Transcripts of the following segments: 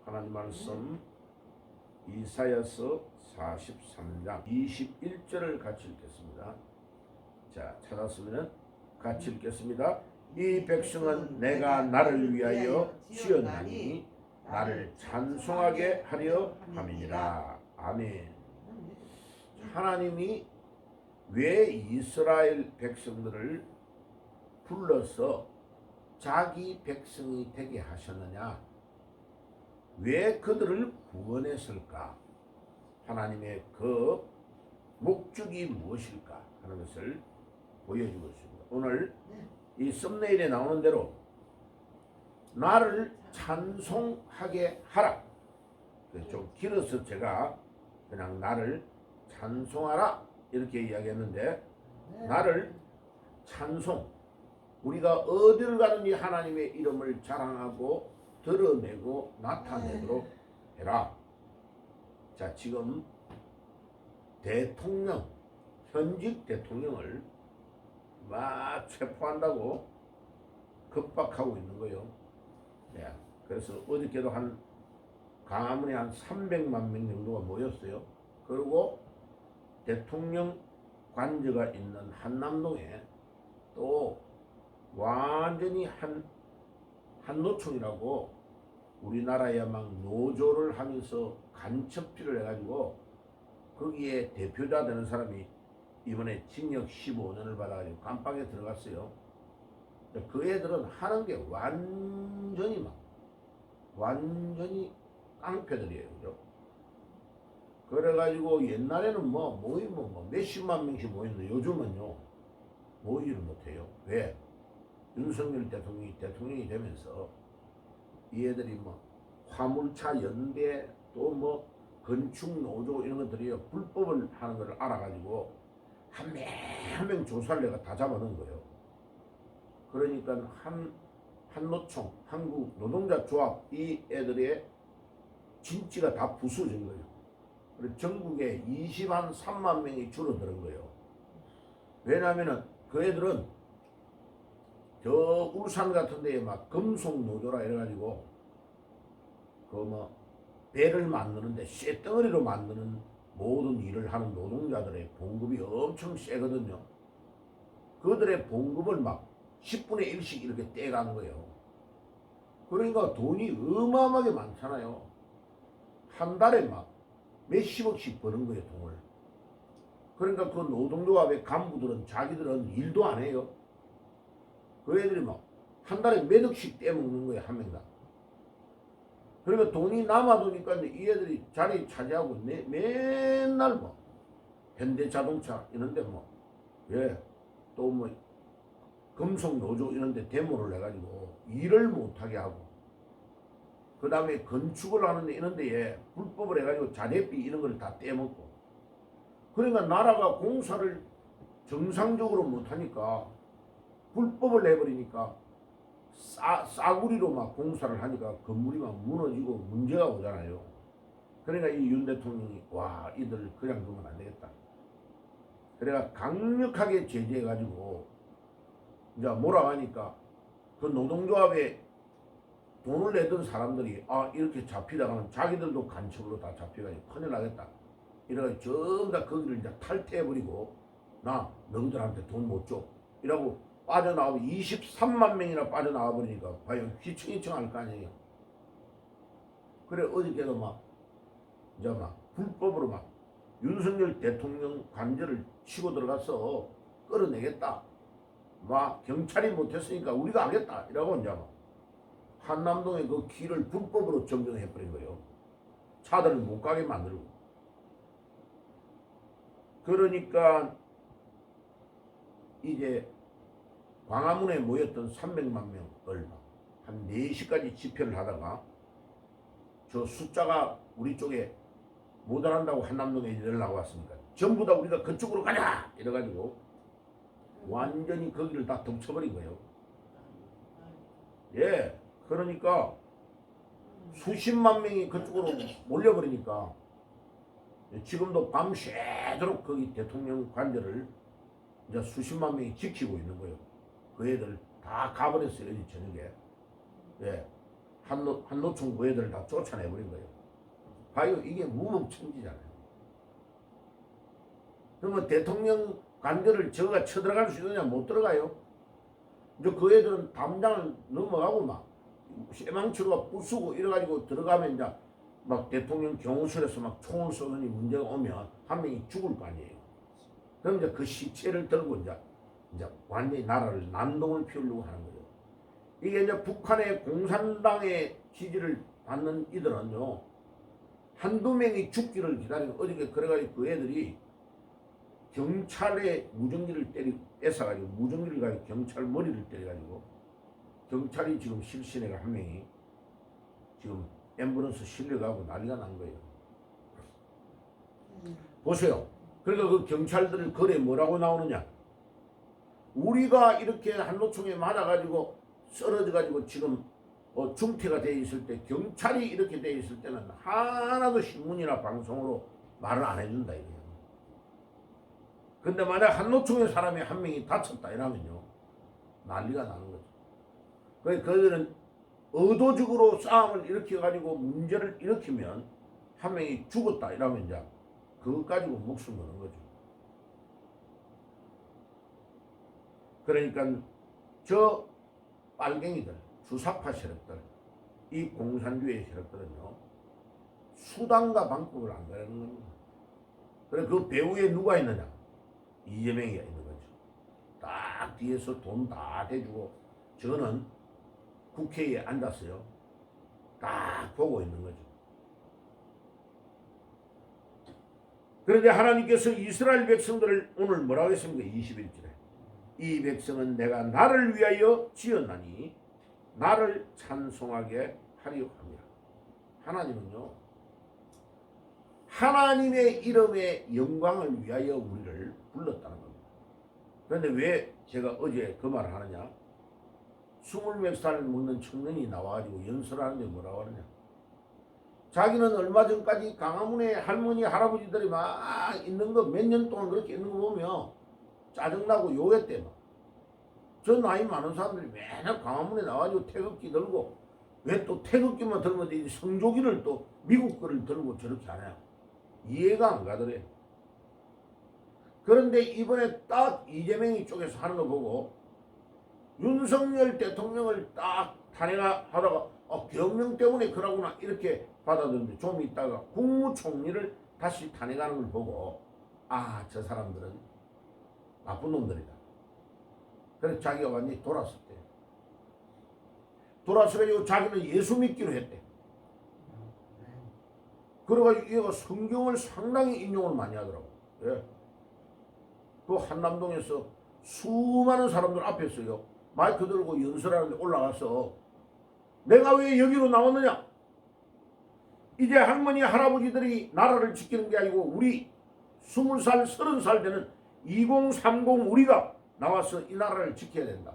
하나님 말씀 이사야서 43장 21절을 같이 읽겠습니다. 자, 찾았으면 같이 읽겠습니다. 이 백성은 내가 나를 위하여 지었나니 나를 찬송하게 하려 함이니라. 아멘. 하나님이 왜 이스라엘 백성들을 불러서 자기 백성이 되게 하셨느냐? 왜 그들을 구원했을까? 하나님의 그 목적이 무엇일까 하는 것을 보여주고 있습니다. 오늘 이 썸네일에 나오는 대로 나를 찬송하게 하라. 좀 길어서 제가 그냥 나를 찬송하라 이렇게 이야기했는데, 나를 찬송, 우리가 어디를 가든지 하나님의 이름을 자랑하고 드러내고 나타내도록 해라. 자, 지금 대통령, 현직 대통령을 막 체포한다고 급박하고 있는 거예요. 네. 그래서 어저께도 광화문에 한 300만 명 정도가 모였어요. 그리고 대통령 관저가 있는 한남동에 또 완전히 한노총이라고 우리나라에 막 노조를 하면서 간첩질을 해가지고 거기에 대표자 되는 사람이 이번에 징역 15년을 받아가지고 감방에 들어갔어요. 그 애들은 하는 게 완전히 깡패들이에요. 그죠? 그래가지고 옛날에는 모이면 몇십만 명씩 모였는데 요즘은요 모이지를 못해요. 왜? 윤석열 대통령이 되면서 이 애들이 화물차 연대 또 건축 노조 이런 것들이 불법을 하는 걸 알아가지고 한 명 조사를 내가 다 잡아놓은 거예요. 그러니까 한노총, 한국 노동자 조합 이 애들의 진지가 다 부서진 거예요. 그래서 전국에 23만 명이 줄어드는 거예요. 왜냐하면은 그 애들은 저 울산 같은 데에 막 금속 노조라 이래가지고 배를 만드는데 쇠덩어리로 만드는 모든 일을 하는 노동자들의 봉급이 엄청 세거든요. 그들의 봉급을 막 10분의 1씩 이렇게 떼가는 거예요. 그러니까 돈이 어마어마하게 많잖아요. 한 달에 막 몇십억씩 버는 거예요, 돈을. 그러니까 그 노동조합의 간부들은 자기들은 일도 안 해요. 그 애들이 한 달에 몇 억씩 떼먹는 거예요, 한 명당. 그러니까 돈이 남아도니까 이 애들이 자리 차지하고 맨날 현대자동차 이런데 또 금속노조 이런데 데모를 해가지고 일을 못하게 하고, 그 다음에 건축을 하는데 이런 데에 불법을 해가지고 자재비 이런 걸 다 떼먹고, 그러니까 나라가 공사를 정상적으로 못하니까 불법을 내버리니까 싸구리로 공사를 하니까 건물이 무너지고 문제가 오잖아요. 그러니까 이 윤 대통령이 이들 그냥 두면 안 되겠다. 그래가 강력하게 제재해가지고 이제 뭐라고 하니까 그 노동조합에 돈을 내던 사람들이 이렇게 잡히다가는 자기들도 간첩으로 다 잡혀가지고 큰일 나겠다. 이래가지고 전부 다 거기를 이제 탈퇴해버리고 너희들한테 돈 못 줘. 이라고 빠져나가고 23만 명이나 빠져나가버리니까 과연 휘청휘청 할 거 아니에요. 그래 어저께도 이제 불법으로 윤석열 대통령 관저를 치고 들어가서 끌어내겠다. 경찰이 못했으니까 우리가 하겠다. 이라고 이제 한남동의 그 길을 불법으로 점령해버린 거예요. 차들을 못 가게 만들고. 그러니까 이제 광화문에 모였던 300만 명을 한 4시까지 집회를 하다가 저 숫자가 우리 쪽에 모자란다고 한남동에 연락 왔으니까 전부 다 우리가 그쪽으로 가자 이래가지고 완전히 거기를 다 덮쳐버린 거예요. 예, 그러니까 수십만 명이 그쪽으로 몰려버리니까 지금도 밤새도록 거기 대통령 관저를 이제 수십만 명이 지키고 있는 거예요. 그 애들 다 가버렸어요, 어제 저녁에. 예. 한노총 그 애들 다 쫓아내버린 거예요. 봐요, 이게 무법천지잖아요. 그러면 대통령 관저를 저가 쳐들어갈 수 있느냐? 못 들어가요. 이제 그 애들은 담장을 넘어가고 막 쇠망치로 부수고 이래가지고 들어가면 이제 막 대통령 경호실에서 막 총을 쏘더니 문제가 오면 한 명이 죽을 거 아니에요. 그럼 이제 그 시체를 들고 이제 완전히 나라를 난동을 피우려고 하는 거예요. 이게 이제 북한의 공산당의 지지를 받는 이들은요, 한두 명이 죽기를 기다리고 어저께 그래가지고 그 애들이 경찰에 무전기를 뺏어가지고 무전기를 가지고 경찰 머리를 때려가지고 경찰이 지금 실신 애가 한 명이 지금 앰뷸런스 실려가고 난리가 난 거예요. 보세요. 그러니까 그 경찰들 글에 뭐라고 나오느냐? 우리가 이렇게 한노총에 맞아가지고 쓰러져가지고 지금 중태가 돼 있을 때, 경찰이 이렇게 돼 있을 때는 하나도 신문이나 방송으로 말을 안 해준다 이거예요. 근데 만약 한노총의 사람이 한 명이 다쳤다 이러면요, 난리가 나는 거죠. 그래서 그들은 의도적으로 싸움을 일으켜가지고 문제를 일으키면 한 명이 죽었다 이러면 이제 그것 가지고 목숨 거는 거죠. 그러니까 저 빨갱이들, 주사파 세력들, 이 공산주의 세력들은요, 수단과 방법을 안 가리는 겁니다. 그래서 그 배후에 누가 있느냐? 이재명이가 있는 거죠. 딱 뒤에서 돈 다 대주고 저는 국회에 앉았어요. 딱 보고 있는 거죠. 그런데 하나님께서 이스라엘 백성들을 오늘 뭐라고 했습니까? 21절에 이 백성은 내가 나를 위하여 지었나니 나를 찬송하게 하려 합니다. 하나님은요, 하나님의 이름의 영광을 위하여 우리를 불렀다는 겁니다. 그런데 왜 제가 어제 그 말을 하느냐? 20몇 살 먹는 청년이 나와가지고 연설하는데 뭐라고 하느냐? 자기는 얼마 전까지 강화문에 할머니 할아버지들이 막 있는 거 몇 년 동안 그렇게 있는 거 보면 짜증나고 요랬대. 막. 저 나이 많은 사람들이 맨날 강화문에 나와가지고 태극기 들고, 왜 또 태극기만 들면 이 성조기를 또 미국 거를 들고 저렇게 하냐? 이해가 안 가더래. 그런데 이번에 딱 이재명이 쪽에서 하는 거 보고 윤석열 대통령을 딱 탄핵하다가 경명 때문에 그러구나 이렇게 받아들였는데, 좀 있다가 국무총리를 다시 탄핵하는 걸 보고 저 사람들은 나쁜 놈들이다. 그래서 자기가 완전히 돌았었대. 돌아서가지고 자기는 예수 믿기로 했대. 그래가지고 얘가 성경을 상당히 인용을 많이 하더라고. 예. 그 한남동에서 수많은 사람들 앞에서요, 마이크 들고 연설하는데 올라가서 내가 왜 여기로 나왔느냐? 이제 할머니 할아버지들이 나라를 지키는 게 아니고 우리 20살 30살 되는 2030 우리가 나와서 이 나라를 지켜야 된다.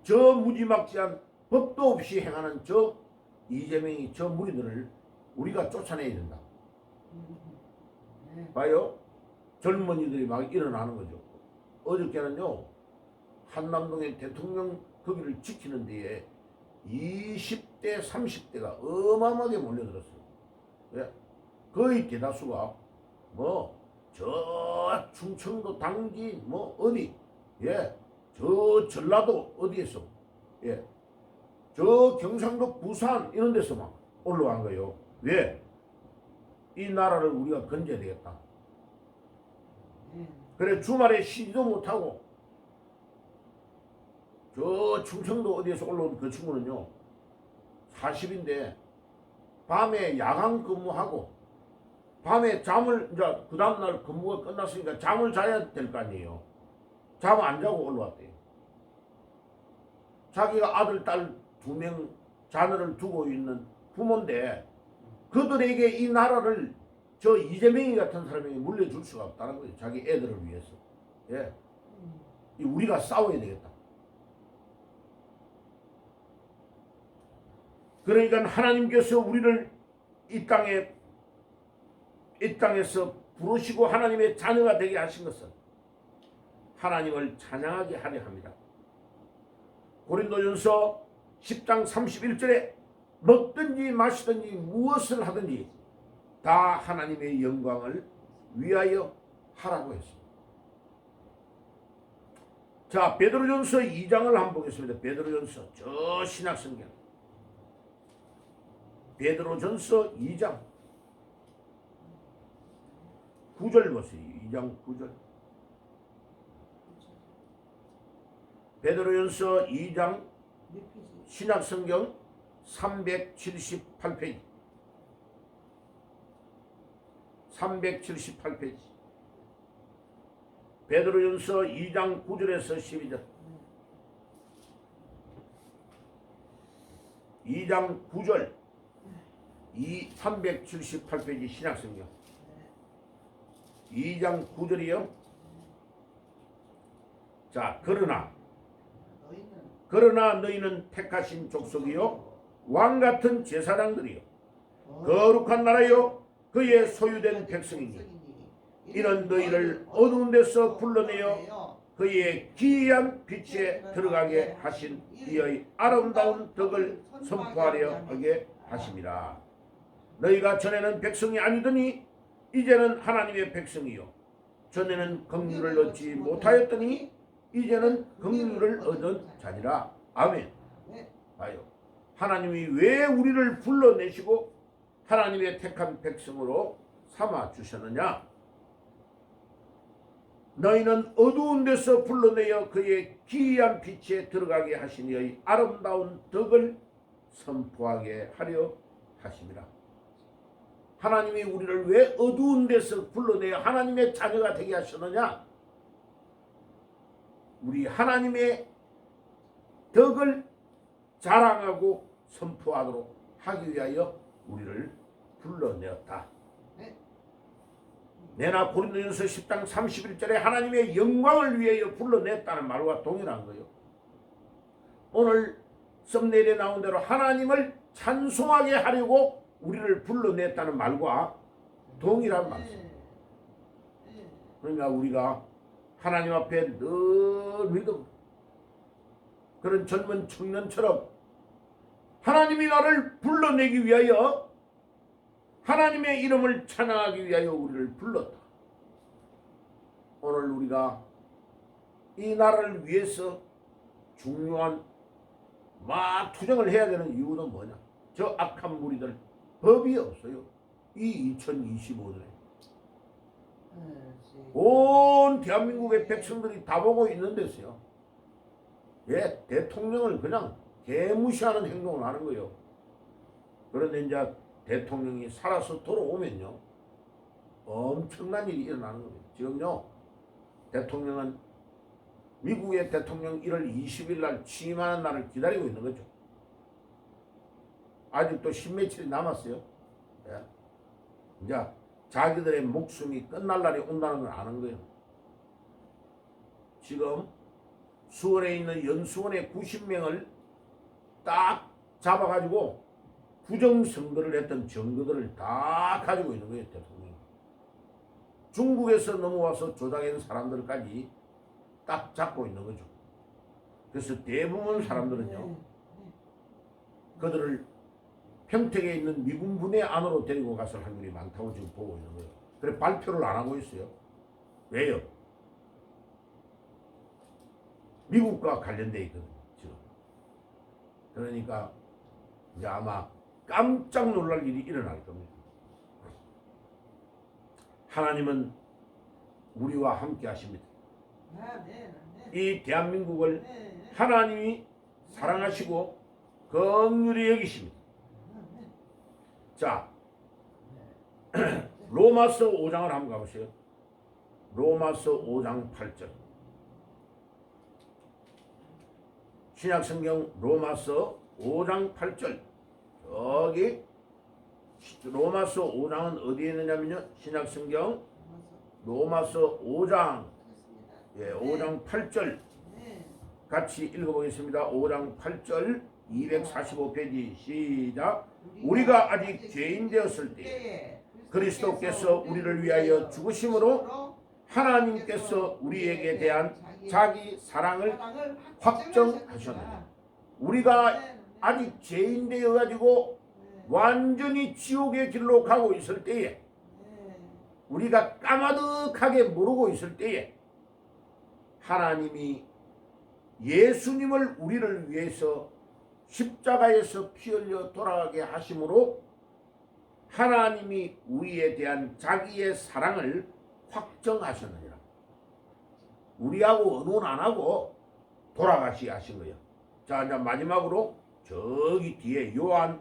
저 무지막지한 법도 없이 행하는 저 이재명이 저 무리들을 우리가 쫓아내야 된다. 봐요. 젊은이들이 막 일어나는 거죠. 어저께는요, 한남동의 대통령 거기를 지키는 데에 20대 30대가 어마어마하게 몰려들었어요. 예? 거의 대다수가 저 충청도 당진 어디, 저 전라도 어디에서, 저 경상도 부산 이런 데서 막 올라간 거예요. 왜? 이 나라를 우리가 건져야 되겠다. 그래 주말에 쉬지도 못하고 저 충청도 어디에서 올라온 그 친구는요, 40인데 밤에 야간 근무하고 밤에 잠을, 이제 그 다음날 근무가 끝났으니까 잠을 자야 될 거 아니에요. 잠 안 자고 올라왔대요. 자기가 아들 딸 2명 자녀를 두고 있는 부모인데 그들에게 이 나라를 저 이재명이 같은 사람에게 물려줄 수가 없다는 거예요. 자기 애들을 위해서. 예. 우리가 싸워야 되겠다. 그러니까 하나님께서 우리를 이 땅에서 부르시고 하나님의 자녀가 되게 하신 것은 하나님을 찬양하게 하려 합니다. 고린도전서 10장 31절에 먹든지 마시든지 무엇을 하든지 다 하나님의 영광을 위하여 하라고 했습니다. 자, 베드로전서 2장을 한번 보겠습니다. 베드로전서 저 신약성경 베드로전서 2장 9절 보세요. 2장 9절. 베드로전서 2장 신약성경 378페이지 378페이지 베드로전서 2장 9절에서 12절 2장 9절 378페이지 신약성경 2장 9절이요. 자, 그러나 너희는 택하신 족속이요 왕같은 제사장들이요 거룩한 나라요 그의 소유된 백성이니 이는 너희를 어두운 데서 불러내어 그의 기이한 빛에 들어가게 하신 이의 아름다운 덕을 선포하려 하게 하심이라. 너희가 전에는 백성이 아니더니 이제는 하나님의 백성이요 전에는 긍휼을 얻지 못하였더니 이제는 긍휼을 얻은 자니라. 아멘. 봐요. 하나님이 왜 우리를 불러내시고 하나님의 택한 백성으로 삼아 주셨느냐? 너희는 어두운 데서 불러내어 그의 기이한 빛에 들어가게 하신 이의 아름다운 덕을 선포하게 하려 하심이라. 하나님이 우리를 왜 어두운 데서 불러내어 하나님의 자녀가 되게 하셨느냐? 우리 하나님의 덕을 자랑하고 선포하도록 하기 위하여 우리를 불러내었다. 내나 고린도전서 10장 31절에 하나님의 영광을 위하여 불러냈다는 말과 동일한 거예요. 오늘 썸네일에 나온 대로 하나님을 찬송하게 하려고 우리를 불러냈다는 말과 동일한 말씀. 그러니까 우리가 하나님 앞에 늘 믿음, 그런 젊은 청년처럼 하나님이 나를 불러내기 위하여 하나님의 이름을 찬양하기 위하여 우리를 불렀다. 오늘 우리가 이 나라를 위해서 중요한 막 투쟁을 해야 되는 이유는 뭐냐? 저 악한 무리들 법이 없어요. 이 2025년에 온 대한민국의 백성들이 다 보고 있는 데서요. 예, 대통령을 그냥 개무시하는 행동을 하는 거예요. 그런데 이제 대통령이 살아서 돌아오면요 엄청난 일이 일어나는 겁니다. 지금요 대통령은 미국의 대통령 1월 20일 날 취임하는 날을 기다리고 있는 거죠. 아직도 10며칠이 남았어요. 예. 이제 자기들의 목숨이 끝날 날이 온다는 걸 아는 거예요. 지금 수원에 있는 연수원의 90명을 딱 잡아가지고 부정선거를 했던 증거들을 다 가지고 있는 거예요. 대통령이. 중국에서 넘어와서 조작한 사람들까지 딱 잡고 있는 거죠. 그래서 대부분 사람들은요 그들을 평택에 있는 미군 부대 안으로 데리고 갔을 확률이 많다고 지금 보고 있는 거예요. 그래 발표를 안 하고 있어요. 왜요? 미국과 관련돼 있거든요. 지금. 그러니까 이제 아마 깜짝 놀랄 일이 일어날 겁니다. 하나님은 우리와 함께 하십니다. 이 대한민국을 하나님이 사랑하시고 긍휼히 여기십니다. 자, 로마서 5장을 한번 가보세요. 로마서 5장 8절. 신약성경 로마서 5장 8절. 저기 로마서 5장은 어디에 있느냐면요. 신약성경 로마서 5장 5장 8절 같이 읽어보겠습니다. 5장 8절 245페이지 시작. 우리가 아직 죄인 되었을 때 그리스도께서 우리를 위하여 죽으심으로 하나님께서 우리에게 대한 자기 사랑을 확정하셨느니라. 우리가 아직 죄인 되어 가지고 완전히 지옥의 길로 가고 있을 때에, 우리가 까마득하게 모르고 있을 때에 하나님이 예수님을 우리를 위해서 십자가에서 피 흘려 돌아가게 하심으로 하나님이 우리에 대한 자기의 사랑을 확정하셨느니라. 우리하고 언혼 안 하고 돌아가시 하신 거예요. 자, 이제 마지막으로 저기 뒤에 요한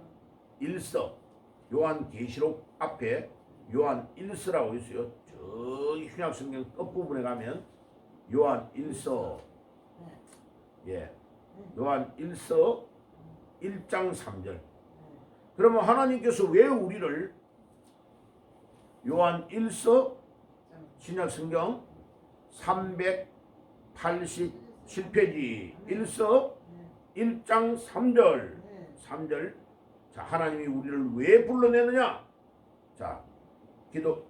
1서, 요한 계시록 앞에 요한 1서라고 있어요. 저기 신약성경 끝부분에 가면 요한 1서, 예, 요한 1서 1장 3절. 그러면 하나님께서 왜 우리를, 요한 1서 신약성경 387페이지 1서 1장 3절. 자, 하나님이 우리를 왜 불러내느냐? 자, 기도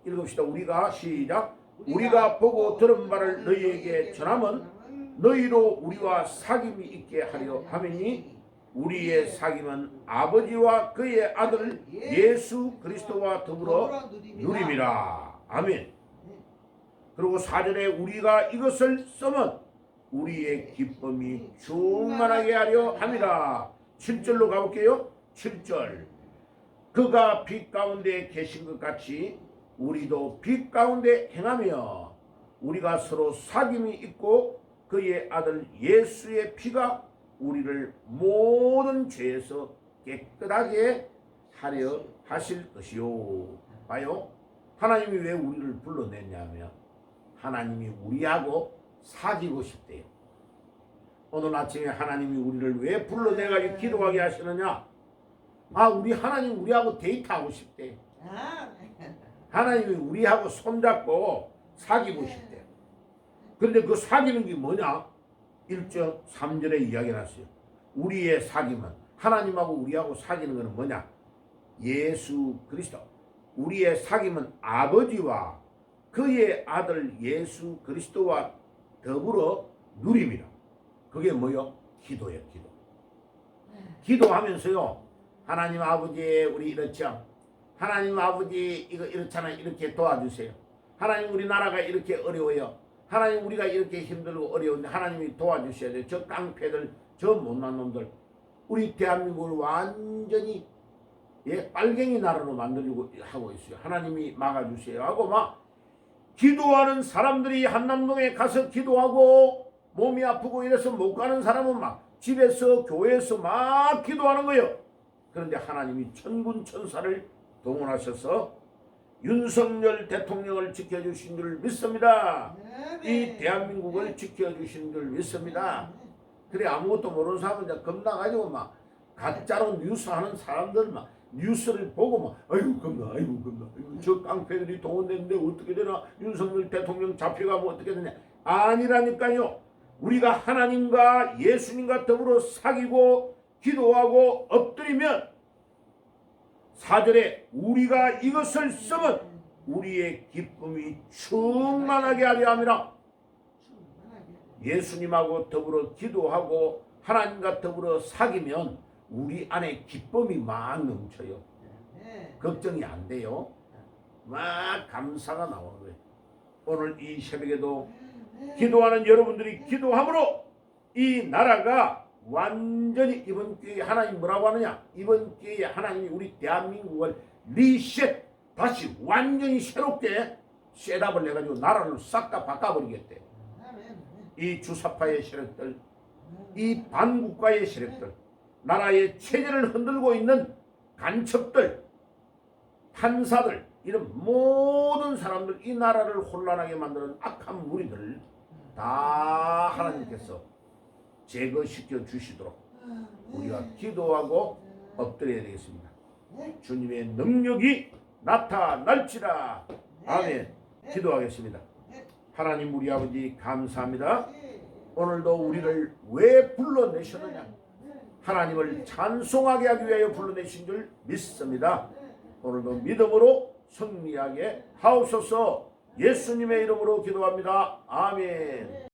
읽읍시다. 우리가 시작. 우리가 보고 들은 바를 너희에게 전함은 너희로 우리와 사귐이 있게 하려 함이니 우리의 사귐은 아버지와 그의 아들 예수 그리스도와 더불어 누림이라. 아멘. 그리고 4절에 우리가 이것을 써면 우리의 기쁨이 충만하게 하려 함이라. 7절로 가볼게요. 7절. 그가 빛 가운데 계신 것 같이 우리도 빛 가운데 행하며 우리가 서로 사귐이 있고 그의 아들 예수의 피가 우리를 모든 죄에서 깨끗하게 하려 하실 것이요. 봐요. 하나님이 왜 우리를 불러냈냐면 하나님이 우리하고 사귀고 싶대요. 오늘 아침에 하나님이 우리를 왜 불러내가지고 기도하게 하시느냐? 아, 우리 하나님 우리하고 데이트하고 싶대. 하나님이 우리하고 손잡고 사귀고 싶대. 그런데 그 사귀는 게 뭐냐? 1절 3절에 이야기해놨어요. 우리의 사귐은, 하나님하고 우리하고 사귀는 것은 뭐냐? 예수 그리스도. 우리의 사귐은 아버지와 그의 아들 예수 그리스도와 더불어 누림이라. 그게 뭐요? 기도예요. 기도. 기도하면서요, 하나님 아버지 우리 이렇죠? 하나님 아버지 이거 이렇잖아요. 이렇게 도와주세요. 하나님 우리나라가 이렇게 어려워요. 하나님 우리가 이렇게 힘들고 어려운데 하나님이 도와주셔야 돼요. 저 깡패들, 저 못난 놈들, 우리 대한민국을 완전히 빨갱이 나라로 만들려고 하고 있어요. 하나님이 막아주세요 하고 막 기도하는 사람들이 한남동에 가서 기도하고 몸이 아프고 이래서 못 가는 사람은 막 집에서 교회에서 막 기도하는 거예요. 그런데 하나님이 천군 천사를 동원하셔서 윤석열 대통령을 지켜주신 줄 믿습니다. 이 대한민국을 지켜주신 줄 믿습니다. 그래, 아무것도 모르는 사람은 이제 겁나가지고 막 가짜로 뉴스 하는 사람들 막 뉴스를 보고 막 아이고 겁나, 아이고 겁나, 아이고 저 깡패들이 동원됐는데 어떻게 되나, 윤석열 대통령 잡혀가면 어떻게 되냐. 아니라니까요. 우리가 하나님과 예수님과 더불어 사귀고 기도하고 엎드리면 4절에 우리가 이것을 쓰면 우리의 기쁨이 충만하게 하려 함이라. 예수님하고 더불어 기도하고 하나님과 더불어 사귀면 우리 안에 기쁨이 막 넘쳐요. 걱정이 안 돼요. 막 감사가 나오는 거예요. 오늘 이 새벽에도 기도하는 여러분들이 기도함으로 이 나라가 완전히, 이번 기회에 하나님 뭐라고 하느냐? 이번 기회에 하나님이 우리 대한민국을 리셋, 다시 완전히 새롭게 셋업을 해가지고 나라를 싹 다 바꿔버리겠대. 이 주사파의 세력들, 이 반국가의 세력들, 나라의 체제를 흔들고 있는 간첩들, 판사들, 이런 모든 사람들, 이 나라를 혼란하게 만드는 악한 무리들 다 하나님께서 제거시켜 주시도록 우리가 기도하고 엎드려야 되겠습니다. 주님의 능력이 나타날지라. 아멘. 기도하겠습니다. 하나님 우리 아버지 감사합니다. 오늘도 우리를 왜 불러내셨느냐? 하나님을 찬송하게 하기 위하여 불러내신 줄 믿습니다. 오늘도 믿음으로 승리하게 하옵소서. 예수님의 이름으로 기도합니다. 아멘.